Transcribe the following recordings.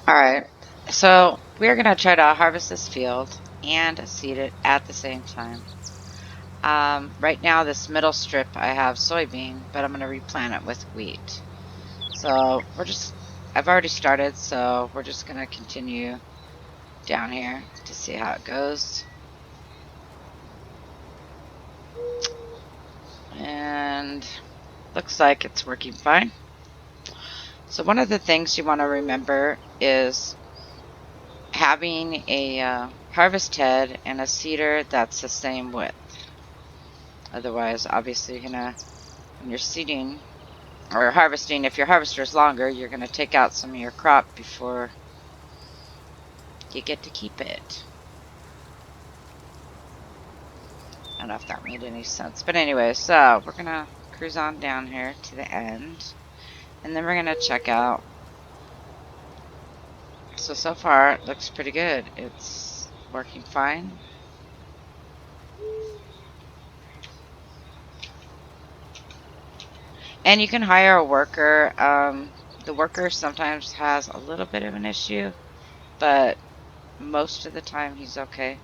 Alright, so we're going to try to harvest this field and seed it at the same time. Right now, this middle strip, I have soybean, but I'm going to replant it with wheat. So I've already started, so we're just going to continue down here to see how it goes. And looks like it's working fine. So one of the things you want to remember is having a harvest head and a seeder that's the same width. Otherwise, obviously, when you're seeding or harvesting, if your harvester is longer, you're gonna take out some of your crop before you get to keep it. I don't know if that made any sense, but anyway, so we're gonna cruise on down here to the end, and then we're gonna check out. So far it looks pretty good. It's working fine. And you can hire a worker. The worker sometimes has a little bit of an issue, but most of the time he's okay.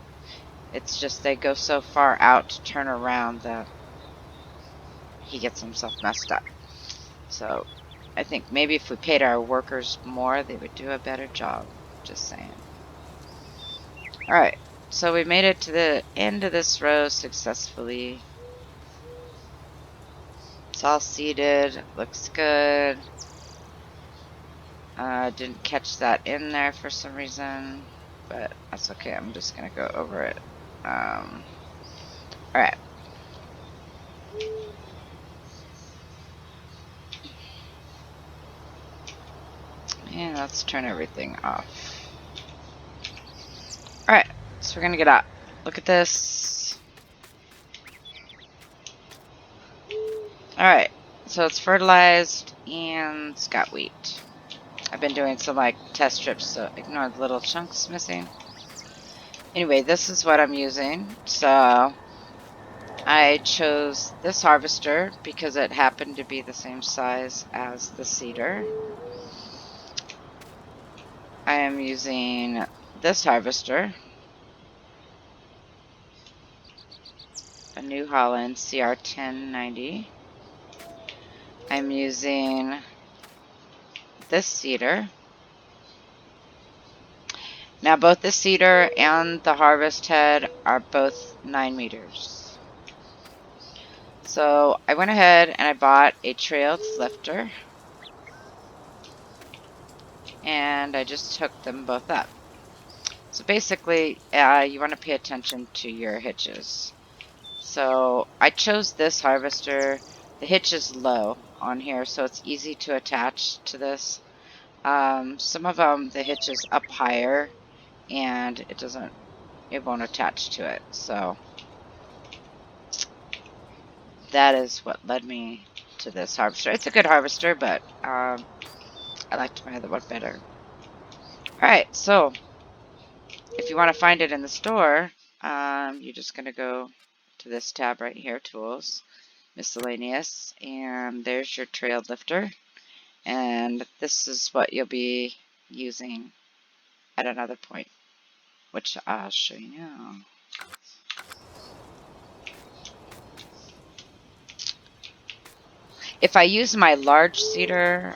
It's just they go so far out to turn around that he gets himself messed up. So I think maybe if we paid our workers more, they would do a better job. Just saying. Alright, so we made it to the end of this row successfully. It's all seated. Looks good. Didn't catch that in there for some reason, but that's okay. I'm just going to go over it. Alright. And let's turn everything off. Alright, so we're going to get out. Look at this. Alright, so it's fertilized and it's got wheat. I've been doing some like test strips, so ignore the little chunks missing. Anyway, this is what I'm using. So I chose this harvester because it happened to be the same size as the seeder. I am using this harvester, a New Holland CR1090. I'm using this seeder. Now both the seeder and the harvest head are both 9 meters. So I went ahead and I bought a trailed lifter and I just hooked them both up. So basically you want to pay attention to your hitches. So I chose this harvester. The hitch is low on here, so it's easy to attach to this. Some of them, the hitch is up higher and it won't attach to it. So that is what led me to this harvester. It's a good harvester, but I liked my other one better. Alright, so if you want to find it in the store, you're just going to go to this tab right here, Tools, Miscellaneous, and there's your trail lifter. And this is what you'll be using at another point, which I'll show you now. If I use my large seeder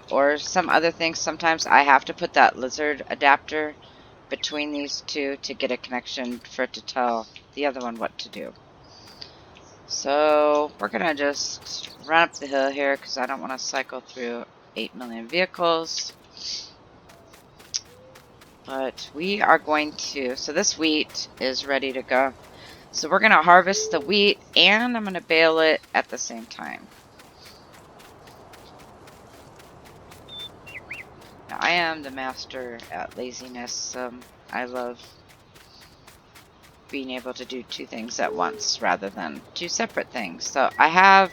or some other things, sometimes I have to put that lizard adapter between these two to get a connection for it to tell the other one what to do. So we're going to just run up the hill here because I don't want to cycle through 8 million vehicles. But we are going to, so this wheat is ready to go. So we're going to harvest the wheat and I'm going to bale it at the same time. Now, I am the master at laziness. I love being able to do two things at once rather than two separate things. So I have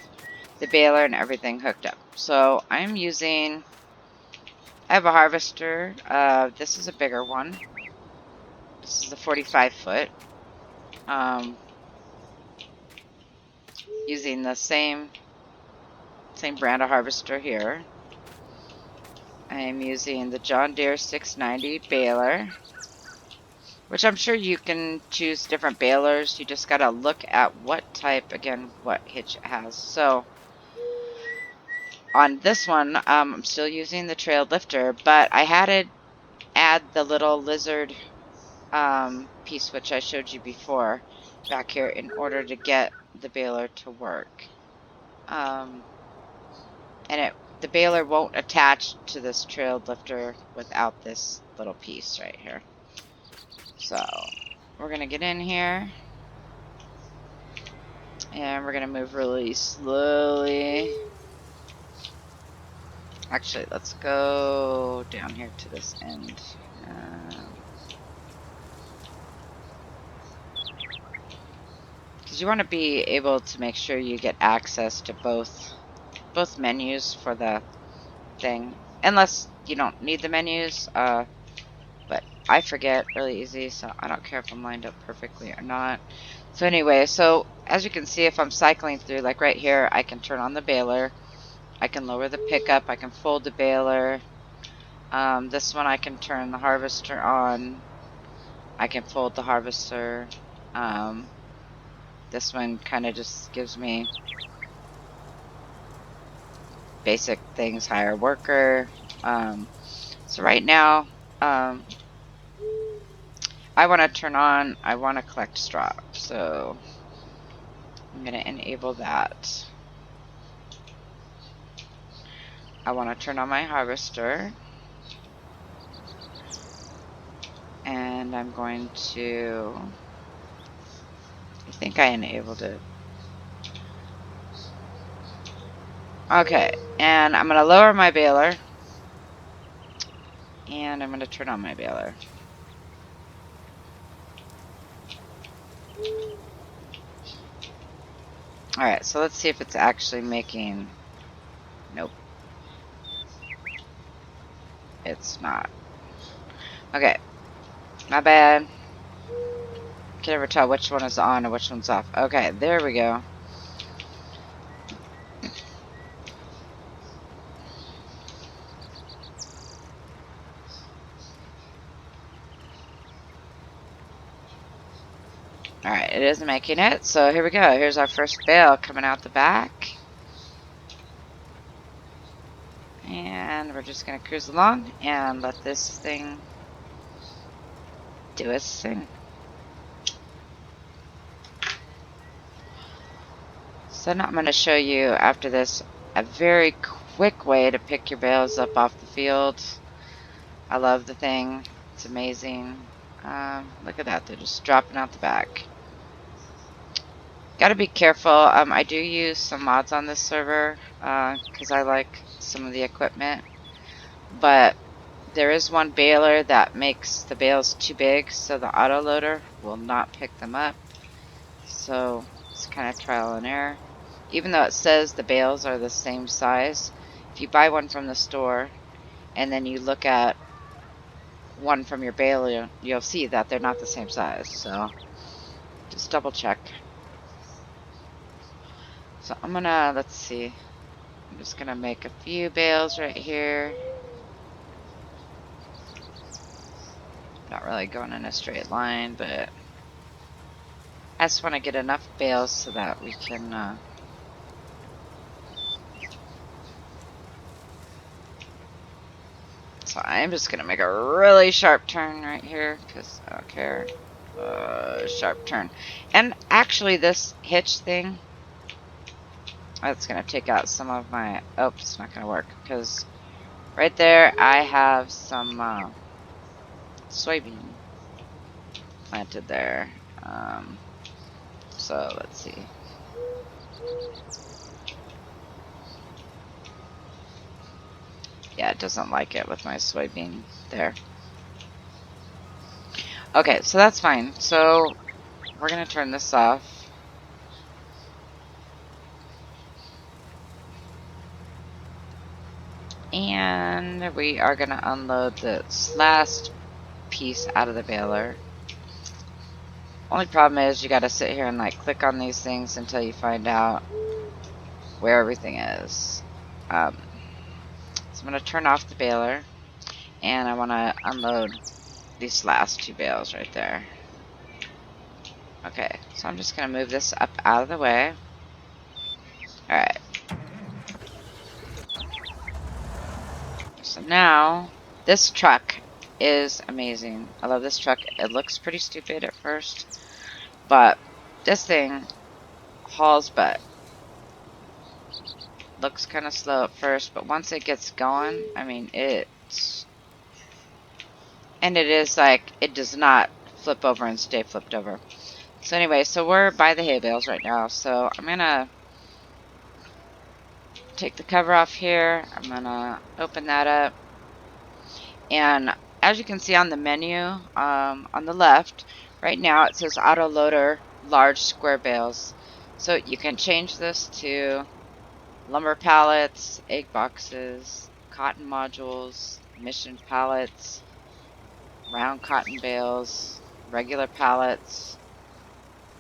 the baler and everything hooked up. So I'm using, I have a harvester. This is a bigger one. This is a 45 foot. Using the same brand of harvester here. I am using the John Deere 690 baler, which I'm sure you can choose different balers. You just got to look at what type, again, what hitch it has. So on this one, I'm still using the trailed lifter, but I had to add the little lizard piece, which I showed you before, back here in order to get the baler to work. And the baler won't attach to this trailed lifter without this little piece right here. So we're going to get in here. And we're going to move really slowly. Actually, let's go down here to this end. Because you want to be able to make sure you get access to both menus for the thing. Unless you don't need the menus. But I forget really easy, so I don't care if I'm lined up perfectly or not. So anyway, so as you can see, if I'm cycling through, like right here, I can turn on the baler. I can lower the pickup. I can fold the baler. This one I can turn the harvester on. I can fold the harvester. This one kind of just gives me basic things, hire worker. So right now, I want to turn on, I want to collect straw. So I'm going to enable that. I want to turn on my harvester. And I'm going to, I think I enabled it. Okay, and I'm going to lower my baler. And I'm going to turn on my baler. Alright, so let's see if it's actually making... Nope. It's not. Okay. My bad. Can never tell which one is on and which one's off. Okay, there we go. Alright, it is making it. So here we go. Here's our first bale coming out the back. And we're just going to cruise along and let this thing do its thing. So now I'm going to show you after this a very quick way to pick your bales up off the field. I love the thing. It's amazing. Look at that. They're just dropping out the back. Got to be careful. I do use some mods on this server because I like some of the equipment. But there is one baler that makes the bales too big, so the auto loader will not pick them up. So it's kind of trial and error. Even though it says the bales are the same size, if you buy one from the store and then you look at one from your baler, you'll see that they're not the same size. So just double check. So I'm gonna, let's see. I'm just gonna make a few bales right here. Not really going in a straight line, but I just want to get enough bales so that we can so I'm just gonna make a really sharp turn right here because I don't care. Sharp turn. And actually this hitch thing, that's gonna take out some of my, oh, it's not gonna work because right there I have some soybean planted there. So let's see. Yeah, it doesn't like it with my soybean there. Okay, so that's fine. So we're gonna turn this off. And we are gonna unload this last piece out of the baler. Only problem is you gotta sit here and like click on these things until you find out where everything is. So I'm going to turn off the baler, and I want to unload these last 2 bales right there. Okay, so I'm just going to move this up out of the way. Alright. So now, this truck is amazing. I love this truck. It looks pretty stupid at first, but this thing hauls butt. Looks kind of slow at first, but once it gets going, I mean, and it is like, it does not flip over and stay flipped over. So anyway, so we're by the hay bales right now. So I'm going to take the cover off here. I'm going to open that up. And as you can see on the menu, on the left, right now it says auto loader large square bales. So you can change this to lumber pallets, egg boxes, cotton modules, mission pallets, round cotton bales, regular pallets,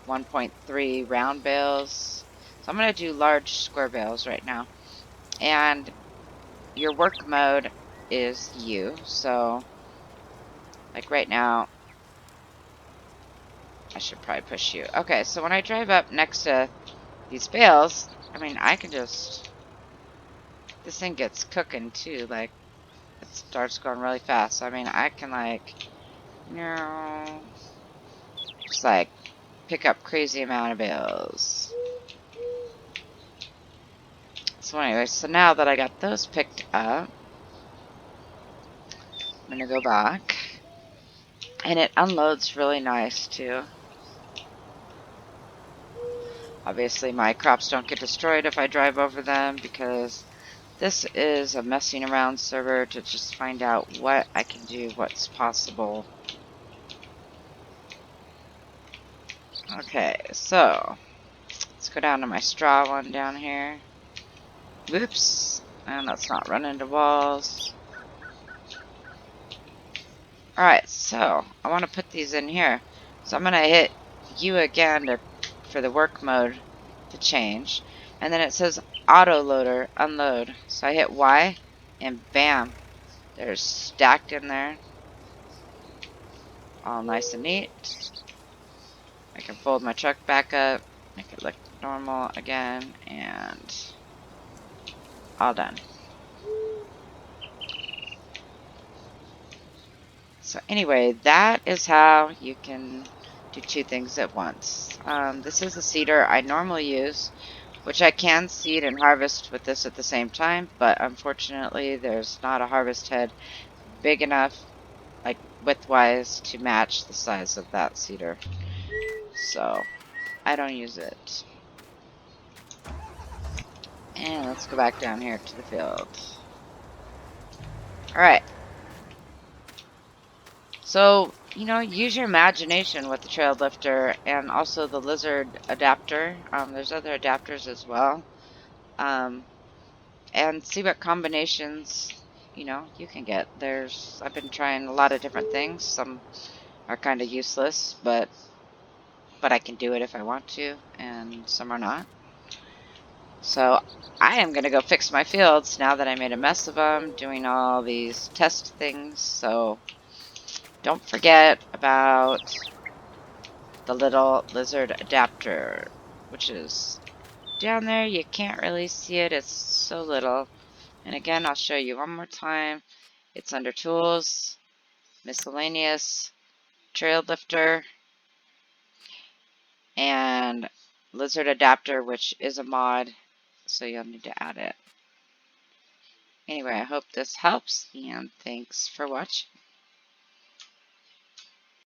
1.3 round bales. So I'm going to do large square bales right now. And your work mode is U. So like right now, I should probably push you. Okay, so when I drive up next to these bales, I mean, I can just, this thing gets cooking too. Like, it starts going really fast. So, I mean, I can like, just like pick up crazy amount of bales. So anyway, so now that I got those picked up, I'm going to go back. And it unloads really nice too. Obviously my crops don't get destroyed if I drive over them, because this is a messing around server to just find out what I can do, what's possible. Okay, so let's go down to my straw one down here. Whoops, and let's not run into walls. Alright, so I want to put these in here. So I'm going to hit U again for the work mode to change. And then it says auto loader unload. So I hit Y and bam, they're stacked in there. All nice and neat. I can fold my truck back up, make it look normal again, and all done. So anyway, that is how you can do 2 things at once. This is a seeder I normally use, which I can seed and harvest with this at the same time, but unfortunately there's not a harvest head big enough, like width-wise, to match the size of that seeder. So I don't use it. And let's go back down here to the field. Alright. So, use your imagination with the trail lifter and also the lizard adapter. There's other adapters as well. And see what combinations, you can get. I've been trying a lot of different things. Some are kind of useless, but I can do it if I want to, and some are not. So I am going to go fix my fields now that I made a mess of them, doing all these test things. So don't forget about the little lizard adapter, which is down there. You can't really see it. It's so little. And again, I'll show you one more time. It's under Tools, Miscellaneous, Trail Lifter, and Lizard Adapter, which is a mod, so you'll need to add it. Anyway, I hope this helps, and thanks for watching.